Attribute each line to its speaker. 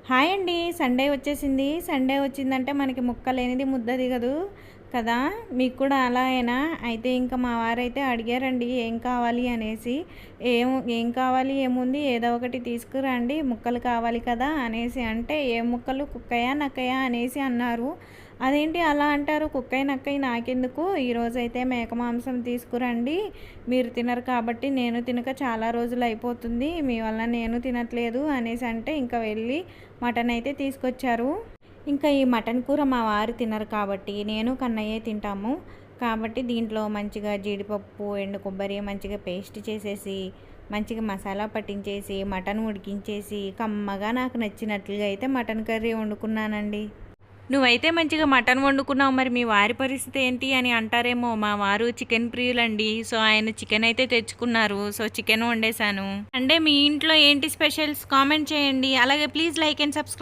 Speaker 1: Hi అండి. Sunday వచ్చేసింది. Sunday వచ్చిందంటే మనకి ముక్క లేనిది ముద్ద దిగదు కదా! మీకు కూడా అలాగేనా? అయితే ఇంకా మా వారైతే అడిగారండి ఏం కావాలి అనేసి. ఏం కావాలి ఏముంది ఏదో ఒకటి తీసుకురండి ముక్కలు కావాలి కదా అనేసి అంటే, "ఏ ముక్కలు కుక్కయా? నక్కయా?" అనేసి అన్నారు. అదేంటి అలా అంటారు? కుక్కయి, నక్కయి నాకెందుకు? ఈరోజైతే మేక మాంసం తీసుకురండి. మీరు తినరు కాబట్టి నేను తినక చాలా రోజులయిపోతుంది. మీ వల్ల నేను తినట్లేదు అనేసి అంటే, ఇంక వెళ్ళి మటన్ అయితే తీసుకొచ్చారు. ఇంకా ఈ మటన్ కూర మా వారు తినరు కాబట్టి నేను, కన్నయ్యే తింటాము. కాబట్టి దీంట్లో మంచిగా జీడిపప్పు, ఎండు కొబ్బరి మంచిగా పేస్ట్ చేసేసి, మంచిగా మసాలా పట్టించేసి, మటన్ ఉడికించేసి, కమ్మగా నాకు నచ్చినట్లుగా అయితే మటన్ కర్రీ వండుకున్నానండి. నువ్వైతే మంచిగా మటన్ వండుకున్నావు, మరి మీ వారి పరిస్థితి ఏంటి అని అంటారేమో. మా వారు చికెన్ ప్రియులండి. సో ఆయన చికెన్ అయితే తెచ్చుకున్నారు. సో చికెన్ వండేశాను. అంటే మీ ఇంట్లో ఏంటి స్పెషల్స్ కామెంట్ చేయండి. అలాగే ప్లీజ్ లైక్ అండ్ సబ్స్క్రైబ్.